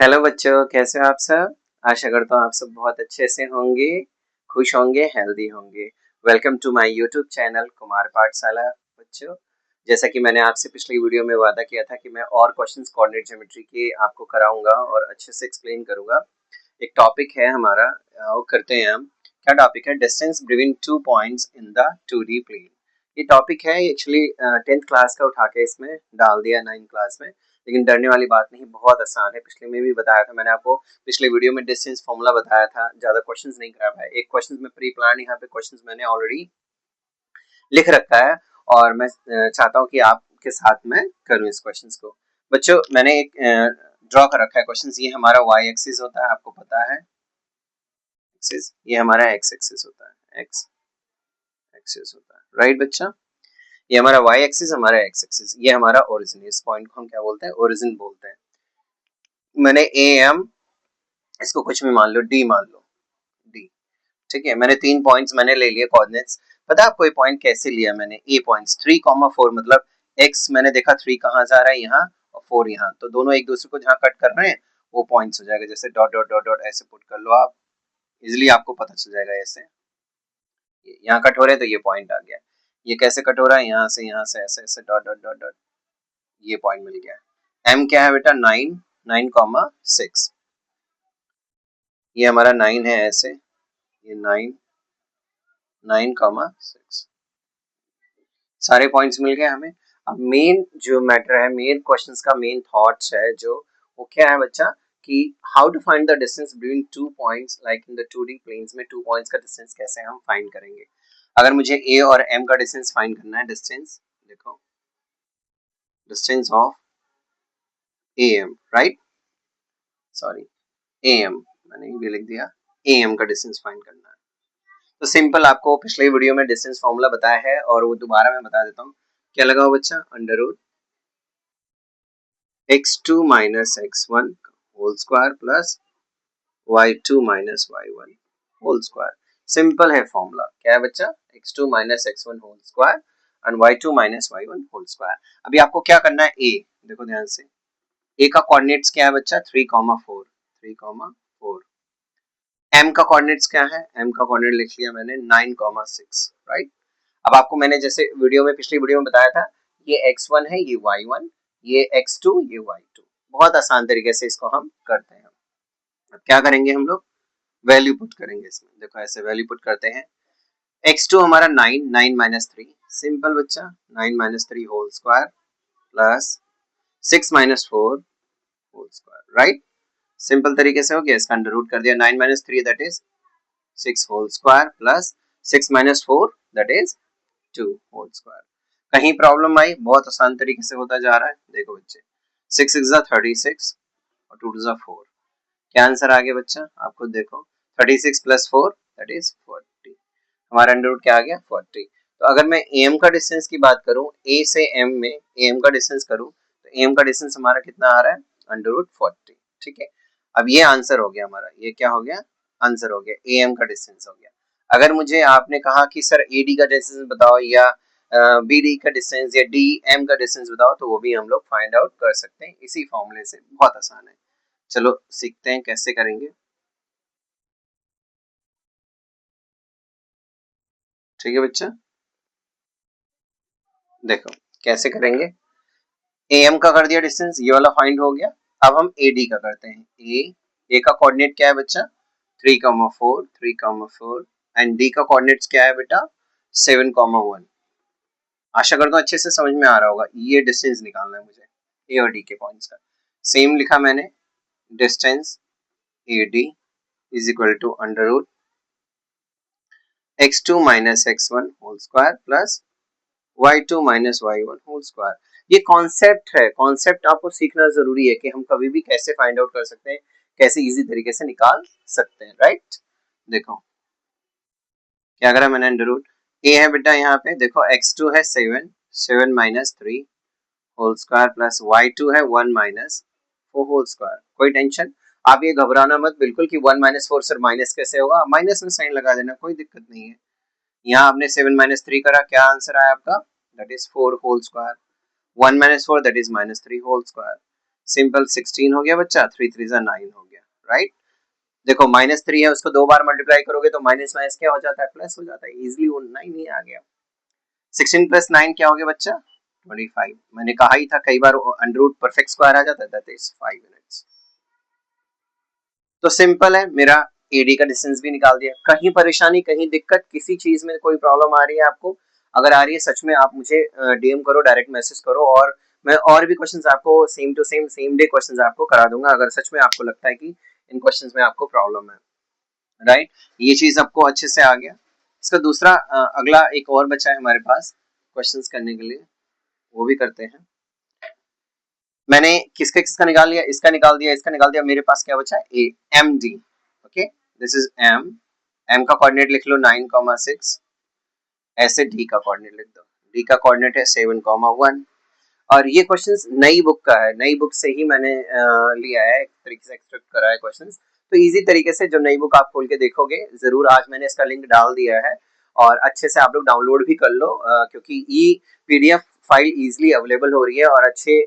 Hello बच्चों, कैसे हो आप सब। आशा करता हूँ आप सब बहुत अच्छे से होंगे, खुश होंगे, हेल्दी होंगे। Welcome to my YouTube channel Kumar Pathshala. बच्चों, जैसा कि मैंने आपसे पिछली वीडियो में वादा किया था कि मैं और क्वेश्चंस कोऑर्डिनेट ज्योमेट्री के आपको कराऊंगा और अच्छे से एक्सप्लेन करूंगा। एक टॉपिक है हमारा, वो करते हैं हम। क्या टॉपिक है? Distance between two points in the 2D plane. ये टॉपिक है एक्चुअली 10th क्लास का उठा के इसमें डाल दिया 9th क्लास में, लेकिन डरने वाली बात नहीं, बहुत आसान है। पिछले में भी बताया था मैंने आपको, पिछले वीडियो में डिस्टेंस फॉर्मूला बताया था, ज्यादा क्वेश्चंस नहीं करा पाया। एक क्वेश्चंस में प्री प्लान, यहाँ पे क्वेश्चंस मैंने ऑलरेडी लिख रखा है और मैं चाहता हूँ कि आपके साथ में करूँ इस क्वेश्चंस को। बच्चों, मैंने एक ड्रॉ कर रखा है क्वेश्चंस। ये हमारा वाई एक्सिस होता है, आपको पता है, एक्सिस। ये हमारा एक्स एक्सिस होता है, एक्स एक्सिस होता है, राइट बच्चा। ये हमारा वाई एक्सिस, हमारा एक्स एक्सिस, ये हमारा ओरिजिन। इस पॉइंट को हम क्या बोलते हैं? ओरिजिन बोलते हैं। मैंने ए एम, इसको कुछ भी मान लो, डी मान लो, डी। ठीक है, मैंने 3 पॉइंट्स मैंने ले लिए कोऑर्डिनेट्स। पता है आपको ये पॉइंट कैसे लिया मैंने? ए पॉइंट्स 3,4, मतलब एक्स मैंने देखा 3 कहाँ जा रहा है, यहाँ, और 4 यहाँ, तो दोनों एक दूसरे को जहाँ कट कर रहे हैं वो पॉइंट्स हो जाएगा। जैसे डॉट डॉट डॉट डॉट ऐसे पुट कर लो आप, इजिली आपको पता चल जाएगा। ऐसे यहाँ कट हो रहे हैं तो ये पॉइंट आ गया। ये कैसे कट हो रहा है? यहाँ से ऐसे ऐसे डॉट डॉट डॉट डॉट, ये पॉइंट मिल गया। एम क्या है बेटा? 9, 9,6। ये हमारा 9 है, ऐसे ये 9, 9,6, सारे पॉइंट्स मिल गए हमें। अब मेन जो मैटर है, मेन क्वेश्चंस का मेन थॉट्स है जो, वो क्या है बच्चा, कि how to find the distance between two points like in the 2D planes में। टू पॉइंट्स का डिस्टेंस कैसे हम फाइंड करेंगे? अगर मुझे ए और एम का डिस्टेंस फाइंड करना है, डिस्टेंस देखो, distance of A M, right, sorry, A M, मैंने ये लिख दिया, ए एम का डिस्टेंस फाइंड करना है। तो सिंपल, आपको पिछले वीडियो में डिस्टेंस फॉर्मूला बताया है और वो दोबारा मैं बता देता हूँ। क्या लगा हो बच्चा? Under root x2 minus x1 whole square plus y2 minus y1 whole square। Simple है फॉर्मूला। क्या है बच्चा? x2 minus x1 whole square and y2 minus y1 whole square। अभी आपको क्या करना है? a देखो ध्यान से, a का कोऑर्डिनेट्स क्या है बच्चा? 3,4, 3,4। m का कोऑर्डिनेट्स क्या है? m का कोऑर्डिनेट लिख लिया मैंने 9,6, राइट। अब आपको मैंने जैसे वीडियो में, पिछली वीडियो में बताया था, ये x1 है, ये y1, ये x2, ये y2। बहुत आसान तरीके से इसको हम करते हैं। अब क्या करेंगे हम लोग? वैल्यू पुट करेंगे इसमें। देखो ऐसे वैल्यू पुट करते हैं। x2 हमारा 9, 9 माइनस 3, सिंपल बच्चा, 9 minus 3 whole square plus 6 minus 4 whole square, right. Simple तरीके से हो गया। इसका अंडर रूट कर दिया। 9 minus 3 that is 6 whole square plus 6 minus 4 that is 2 whole square. कहीं प्रॉब्लम आई? बहुत आसान तरीके से होता जा रहा है। देखो बच्चे, 6 6 36 और 2 2 4। क्या आंसर आ गया बच्चा? आप खुद देखो, 36 प्लस 4 दैट इज 40। हमारा अंडर रूट क्या आ गया? 40। तो अगर मैं एम का डिस्टेंस की बात करूं, ए से एम में एम का डिस्टेंस करूं, तो एम का डिस्टेंस हमारा कितना आ रहा है? Under root 40। ठीक है, अब ये आंसर हो गया हमारा। ये क्या हो गया? आंसर हो गया, ए एम का डिस्टेंस हो गया। अगर मुझे आपने कहा कि सर ए डी का डिस्टेंस बताओ या बी डी का डिस्टेंस या डी एम का डिस्टेंस बताओ, तो वो भी हम लोग फाइंड आउट कर सकते हैं इसी फॉर्मूले से। बहुत आसान है। चलो सीखते हैं कैसे करेंगे। ठीक है बच्चा, देखो कैसे करेंगे। ए एम का कर दिया डिस्टेंस, ये वाला फाइंड हो गया। अब हम ए डी का करते हैं। ए का कोऑर्डिनेट क्या है बच्चा? 3,4, 3,4। एंड डी का कोऑर्डिनेट्स क्या है बेटा? 7,1। आशा करता हूँ अच्छे से समझ में आ रहा होगा। ये डिस्टेंस निकालना है मुझे ए और डी के पॉइंट्स का। सेम लिखा मैंने, distance A D is equal to under root x2 minus x1 whole square plus y2 minus y1 whole square. ये कॉन्सेप्ट है, कॉन्सेप्ट आपको सीखना जरूरी है कि हम कभी भी कैसे फाइंड आउट कर सकते हैं, कैसे इजी तरीके से निकाल सकते हैं, राइट। देखो क्या करा मैंने, अंडर रूट ए है बेटा, यहाँ पे देखो x2 है 7, 7 minus 3 whole square plus y2 है 1 माइनस 4 होल स्क्वायर। कोई टेंशन, आप ये घबराना मत बिल्कुल कि 1 माइनस 4 सर माइनस कैसे होगा। माइनस में साइन लगा देना, कोई दिक्कत नहीं है। यहाँ आपने 7 माइनस 3 करा, क्या आंसर आया आपका? That is 4 whole square. 1 minus 4 that is minus 3 whole square. Simple 16 हो गया बच्चा, 3 3 9 हो गया, राइट। देखो -3 है, उसको 2 बार मल्टीप्लाई करोगे तो माइनस माइनस क्या हो जाता है, प्लस हो जाता है, इजीली वो 9 ही आ गया। 16 प्लस 9 क्या हो गया बच्चा, 25। मैंने कहा ही था कई बार अंडर रूट परफेक्ट स्क्वायर आ जाता है, दैट इज 5 यूनिट्स। तो सिंपल है, मेरा एडी का डिस्टेंस भी निकाल दिया। कहीं परेशानी, कहीं दिक्कत, किसी चीज में कोई प्रॉब्लम आ रही है आपको, अगर आ रही है सच में आप मुझे डीएम करो, डायरेक्ट मैसेज करो, और मैं और भी क्वेश्चंस आपको same to same same day questions आपको करा दूंगा, अगर सच में आपको लगता है कि इन क्वेश्चंस में आपको प्रॉब्लम है, राइट। ये चीज आपको अच्छे से आ गया। इसका दूसरा अगला एक और बचा है हमारे पास क्वेश्चंस करने के लिए, वो भी करते हैं। मैंने किसका किसका निकाल लिया, इसका निकाल दिया, इसका निकाल दिया, मेरे पास क्या बचा है, A M D. Okay, this is M. M का कोऑर्डिनेट लिख लो 9,6, ऐसे डी का कोऑर्डिनेट लिख दो। डी का कोऑर्डिनेट है 7,1। और ये क्वेश्चंस नई बुक का है, नई बुक से ही मैंने लिया है, एक तरीके से एक्सट्रैक्ट करा है क्वेश्चंस। तो इजी तरीके से जो नई बुक आप खोल के देखोगे जरूर, आज मैंने इसका लिंक डाल दिया है, और अच्छे से आप लोग डाउनलोड भी कर लो, क्योंकि ई पीडीएफ फाइल इजीली अवेलेबल हो रही है और अच्छे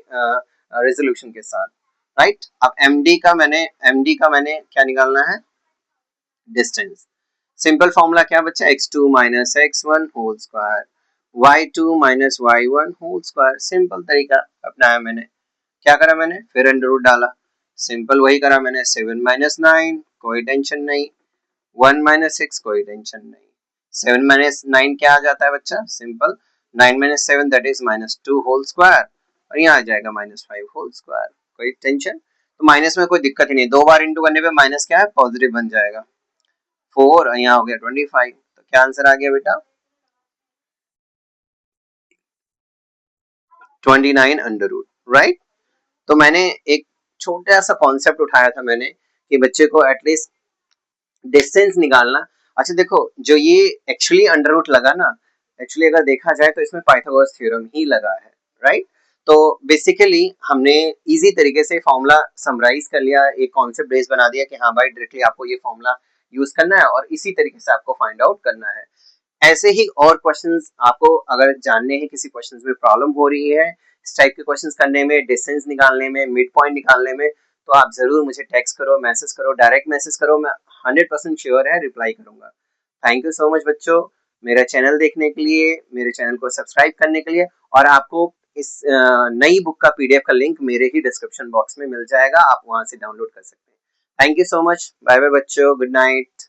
रेजोल्यूशन के साथ, राइट। अब एमडी का मैंने क्या निकालना है, डिस्टेंस। सिंपल फॉर्मूला क्या बच्चा, x2 minus x1 whole square, y2 minus y1 whole square. Simple तरीका अपनाया मैंने। क्या करा मैंने, फिर अंडर रूट डाला, सिंपल वही करा मैंने। 7 माइनस 9 कोई टेंशन नहीं, 1 माइनस 6 कोई टेंशन नहीं। 7 माइनस 9 क्या आ जाता है बच्चा, simple 9 minus 7 that is -2 whole square, और यहाँ आ जाएगा -5 होल स्क्वायर। कोई टेंशन, तो माइनस में कोई दिक्कत ही नहीं, दो बार इंटू करने पे माइनस क्या है, पॉजिटिव बन जाएगा। 4 और यहाँ हो गया 25, तो क्या आंसर आ गया बेटा, 29 अंडर रूट, राइट। तो मैंने एक छोटा सा कॉन्सेप्ट उठाया था मैंने, कि बच्चे को एटलीस्ट डिस्टेंस निकालना। अच्छा देखो, जो ये एक्चुअली अंडर रूट लगा ना, एक्चुअली अगर देखा जाए तो इसमें पाइथागोरस थ्योरम ही लगा है, राइट। तो बेसिकली हमने इजी तरीके से फॉर्मूला समराइज कर लिया, एक कॉन्सेप्ट बेस बना दिया कि हाँ भाई डायरेक्टली आपको ये फॉर्मूला यूज करना है और इसी तरीके से आपको फाइंड आउट करना है। ऐसे ही और क्वेश्चंस आपको अगर जानने हैं, किसी क्वेश्चंस में प्रॉब्लम हो रही है इस टाइप के क्वेश्चंस करने में, डिस्टेंस निकालने में, मिड पॉइंट निकालने में, तो आप जरूर मुझे टेक्स्ट करो, मैसेज करो, डायरेक्ट मैसेज करो, मैं 100% श्योर है रिप्लाई करूंगा। थैंक यू सो मच बच्चों, मेरा चैनल देखने के लिए, मेरे चैनल को सब्सक्राइब करने के लिए। और आपको इस नई बुक का पीडीएफ का लिंक मेरे ही डिस्क्रिप्शन बॉक्स में मिल जाएगा, आप वहां से डाउनलोड कर सकते हैं। Thank you so much, bye bye बच्चों, गुड नाइट।